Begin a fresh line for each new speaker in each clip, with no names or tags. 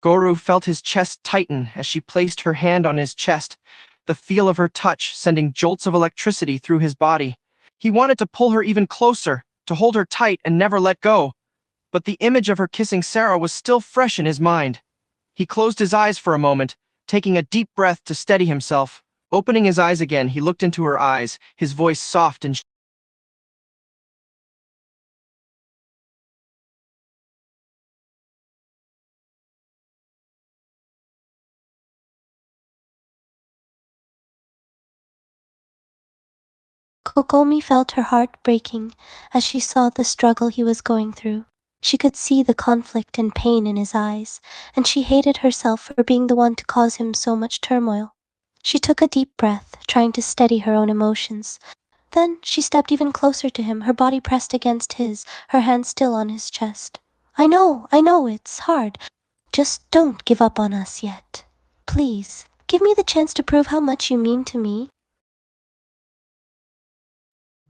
Gorou felt his chest tighten as she placed her hand on his chest, the feel of her touch sending jolts of electricity through his body. He wanted to pull her even closer, to hold her tight and never let go, but the image of her kissing Sarah was still fresh in his mind. He closed his eyes for a moment, taking a deep breath to steady himself. Opening his eyes again, he looked into her eyes, his voice soft and
Kokomi felt her heart breaking as she saw the struggle he was going through. She could see the conflict and pain in his eyes, and she hated herself for being the one to cause him so much turmoil. She took a deep breath, trying to steady her own emotions. Then she stepped even closer to him, her body pressed against his, her hand still on his chest. I know, it's hard. Just don't give up on us yet. Please, give me the chance to prove how much you mean to me.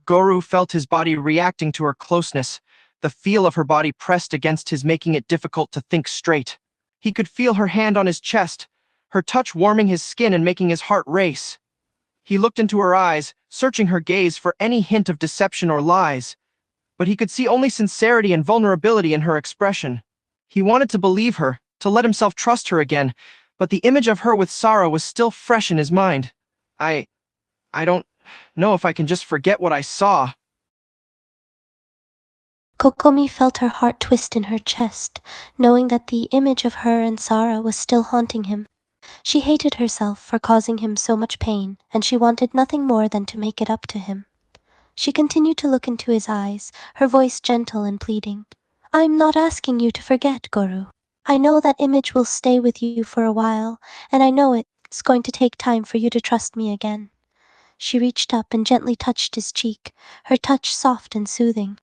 Gorou felt his body reacting to her closeness, the feel of her body pressed against his making it difficult to think straight. He could feel her hand on his chest, her touch warming his skin and making his heart race. He looked into her eyes, searching her gaze for any hint of deception or lies, but he could see only sincerity and vulnerability in her expression. He wanted to believe her, to let himself trust her again, but the image of her with Sarah was still fresh in his mind. I don't know if I can just forget what I saw.
Kokomi felt her heart twist in her chest, knowing that the image of her and Sarah was still haunting him. She hated herself for causing him so much pain, and she wanted nothing more than to make it up to him. She continued to look into his eyes, her voice gentle and pleading. I'm not asking you to forget, Gorou. I know that image will stay with you for a while, and I know it's going to take time for you to trust me again. She reached up and gently touched his cheek, her touch soft and soothing.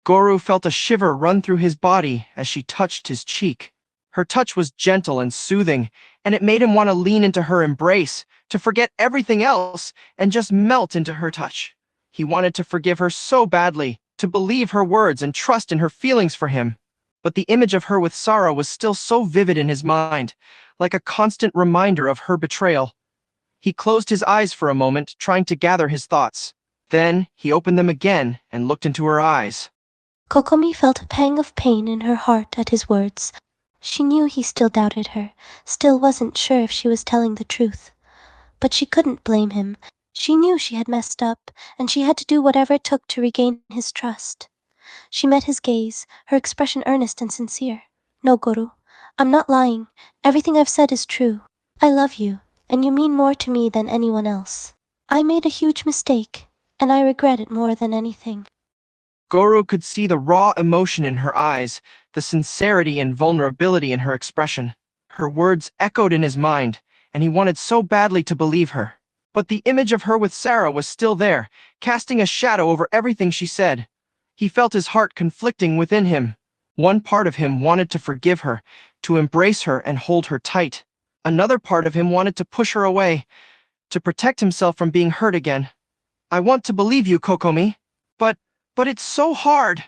Gorou felt a shiver run through his body as she touched his cheek. Her touch was gentle and soothing, and it made him want to lean into her embrace, to forget everything else, and just melt into her touch. He wanted to forgive her so badly, to believe her words and trust in her feelings for him. But the image of her with Sarah was still so vivid in his mind, like a constant reminder of her betrayal. He closed his eyes for a moment, trying to gather his thoughts. Then he opened them again and looked into her eyes.
Kokomi felt a pang of pain in her heart at his words. She knew he still doubted her, still wasn't sure if she was telling the truth. But she couldn't blame him. She knew she had messed up, and she had to do whatever it took to regain his trust. She met his gaze, her expression earnest and sincere. No, Gorou, I'm not lying. Everything I've said is true. I love you, and you mean more to me than anyone else. I made a huge mistake, and I regret it more than anything.
Gorou could see the raw emotion in her eyes, the sincerity and vulnerability in her expression. Her words echoed in his mind, and he wanted so badly to believe her. But the image of her with Sarah was still there, casting a shadow over everything she said. He felt his heart conflicting within him. One part of him wanted to forgive her, to embrace her and hold her tight. Another part of him wanted to push her away, to protect himself from being hurt again. I want to believe you, Kokomi, but it's so hard.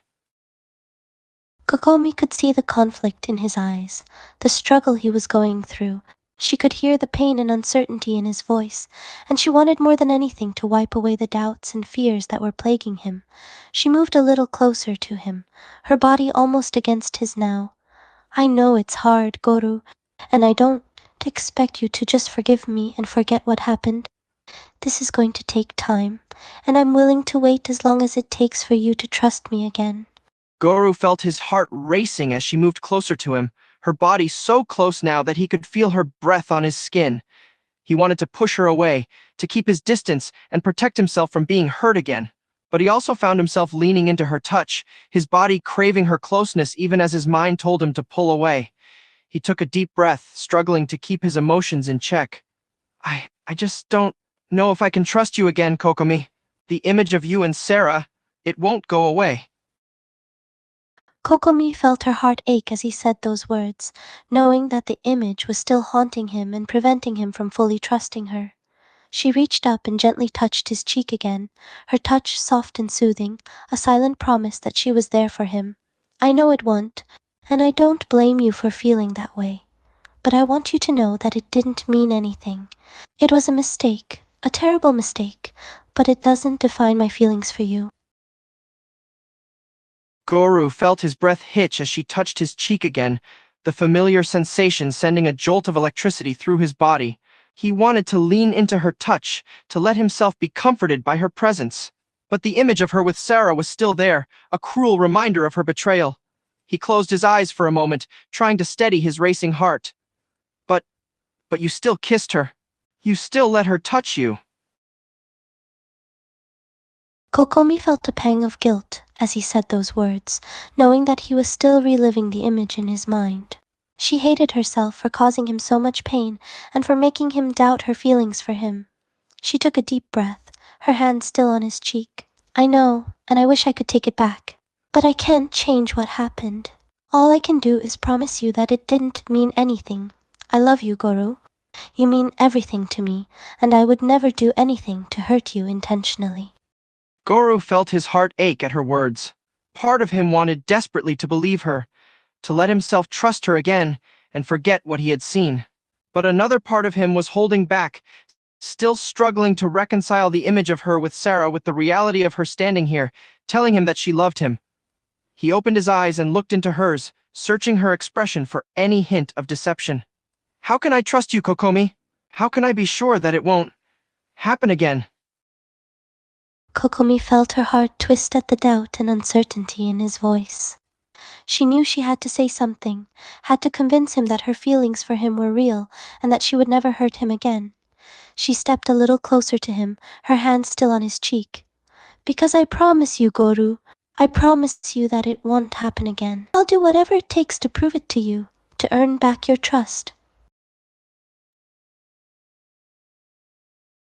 Kokomi could see the conflict in his eyes, the struggle he was going through. She could hear the pain and uncertainty in his voice, and she wanted more than anything to wipe away the doubts and fears that were plaguing him. She moved a little closer to him, her body almost against his now. I know it's hard, Gorou, and I don't expect you to just forgive me and forget what happened. This is going to take time, and I'm willing to wait as long as it takes for you to trust me again.
Gorou felt his heart racing as she moved closer to him, her body so close now that he could feel her breath on his skin. He wanted to push her away, to keep his distance and protect himself from being hurt again. But he also found himself leaning into her touch, his body craving her closeness even as his mind told him to pull away. He took a deep breath, struggling to keep his emotions in check. I just don't know if I can trust you again, Kokomi. The image of you and Sarah, it won't go away.
Kokomi felt her heart ache as he said those words, knowing that the image was still haunting him and preventing him from fully trusting her. She reached up and gently touched his cheek again, her touch soft and soothing, a silent promise that she was there for him. I know it won't, And I don't blame you for feeling that way. But I want you to know that it didn't mean anything. It was a mistake, a terrible mistake, but it doesn't define my feelings for you.
Gorou felt his breath hitch as she touched his cheek again, the familiar sensation sending a jolt of electricity through his body. He wanted to lean into her touch, to let himself be comforted by her presence. But the image of her with Sarah was still there, a cruel reminder of her betrayal. He closed his eyes for a moment, trying to steady his racing heart. But, but you still kissed her. You still let her touch you.
Kokomi felt a pang of guilt as he said those words, knowing that he was still reliving the image in his mind. She hated herself for causing him so much pain and for making him doubt her feelings for him. She took a deep breath, her hand still on his cheek. I know, and I wish I could take it back. But I can't change what happened. All I can do is promise you that it didn't mean anything. I love you, Gorou. You mean everything to me, and I would never do anything to hurt you intentionally.
Gorou felt his heart ache at her words. Part of him wanted desperately to believe her, to let himself trust her again and forget what he had seen. But another part of him was holding back, still struggling to reconcile the image of her with Sarah with the reality of her standing here, telling him that she loved him. He opened his eyes and looked into hers, searching her expression for any hint of deception. How can I trust you, Kokomi? How can I be sure that it won't happen again?
Kokomi felt her heart twist at the doubt and uncertainty in his voice. She knew she had to say something, had to convince him that her feelings for him were real and that she would never hurt him again. She stepped a little closer to him, her hand still on his cheek. Because I promise you, Gorou, I promise you that it won't happen again. I'll do whatever it takes to prove it to you, to earn back your trust.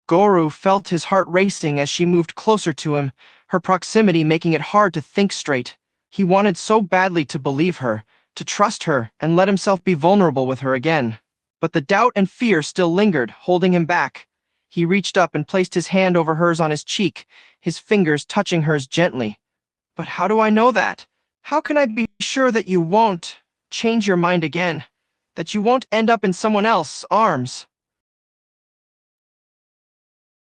Gorou felt his heart racing as she moved closer to him, her proximity making it hard to think straight. He wanted so badly to believe her, to trust her, and let himself be vulnerable with her again. But the doubt and fear still lingered, holding him back. He reached up and placed his hand over hers on his cheek, his fingers touching hers gently. But how do I know that? How can I be sure that you won't change your mind again? That you won't end up in someone else's arms?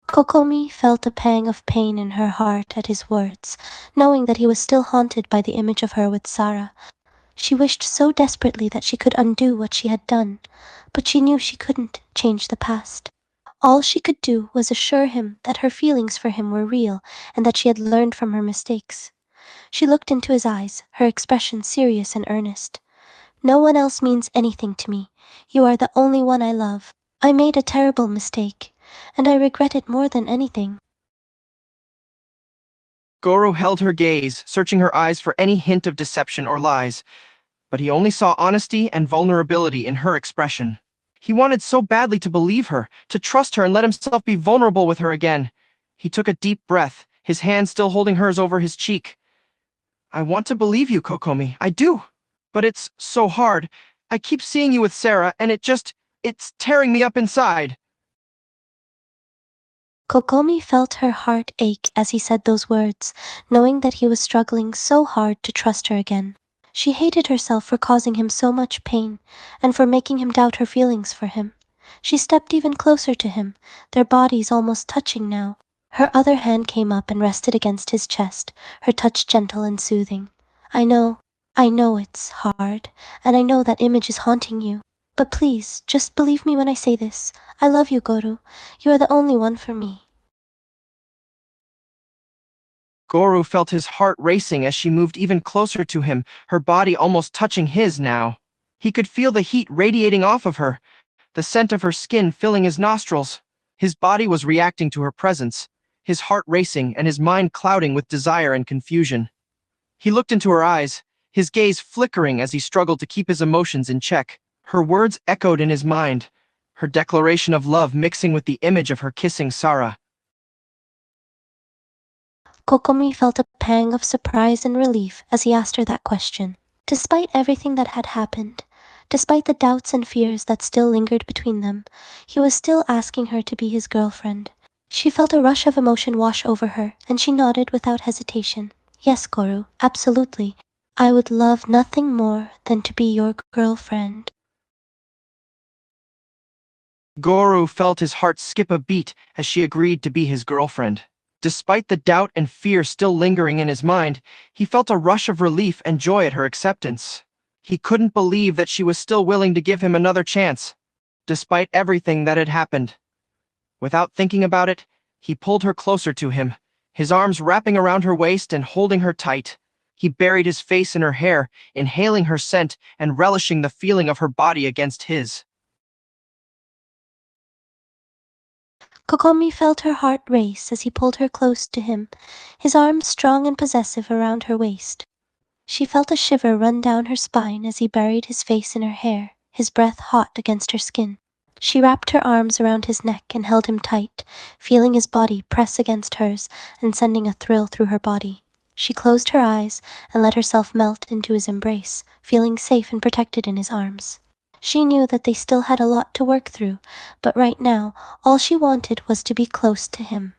Kokomi felt a pang of pain in her heart at his words, knowing that he was still haunted by the image of her with Sarah. She wished so desperately that she could undo what she had done, but she knew she couldn't change the past. All she could do was assure him that her feelings for him were real and that she had learned from her mistakes. She looked into his eyes, her expression serious and earnest. No one else means anything to me. You are the only one I love. I made a terrible mistake, and I regret it more than anything.
Gorou held her gaze, searching her eyes for any hint of deception or lies, but he only saw honesty and vulnerability in her expression. He wanted so badly to believe her, to trust her and let himself be vulnerable with her again. He took a deep breath, his hand still holding hers over his cheek. I want to believe you, Kokomi, I do. But it's so hard. I keep seeing you with Sarah, and it's tearing me up inside.
Kokomi felt her heart ache as he said those words, knowing that he was struggling so hard to trust her again. She hated herself for causing him so much pain, and for making him doubt her feelings for him. She stepped even closer to him, their bodies almost touching now. Her other hand came up and rested against his chest, her touch gentle and soothing. I know it's hard, and I know that image is haunting you. But please, just believe me when I say this. I love you, Gorou. You are the only one for me.
Gorou felt his heart racing as she moved even closer to him, her body almost touching his now. He could feel the heat radiating off of her, the scent of her skin filling his nostrils. His body was reacting to her presence, his heart racing and his mind clouding with desire and confusion. He looked into her eyes, his gaze flickering as he struggled to keep his emotions in check. Her words echoed in his mind, her declaration of love mixing with the image of her kissing Sarah.
Kokomi felt a pang of surprise and relief as he asked her that question. Despite everything that had happened, despite the doubts and fears that still lingered between them, he was still asking her to be his girlfriend. She felt a rush of emotion wash over her, and she nodded without hesitation. Yes, Gorou, absolutely. I would love nothing more than to be your girlfriend.
Gorou felt his heart skip a beat as she agreed to be his girlfriend. Despite the doubt and fear still lingering in his mind, he felt a rush of relief and joy at her acceptance. He couldn't believe that she was still willing to give him another chance, despite everything that had happened. Without thinking about it, he pulled her closer to him, his arms wrapping around her waist and holding her tight. He buried his face in her hair, inhaling her scent and relishing the feeling of her body against his.
Kokomi felt her heart race as he pulled her close to him, his arms strong and possessive around her waist. She felt a shiver run down her spine as he buried his face in her hair, his breath hot against her skin. She wrapped her arms around his neck and held him tight, feeling his body press against hers and sending a thrill through her body. She closed her eyes and let herself melt into his embrace, feeling safe and protected in his arms. She knew that they still had a lot to work through, but right now, all she wanted was to be close to him.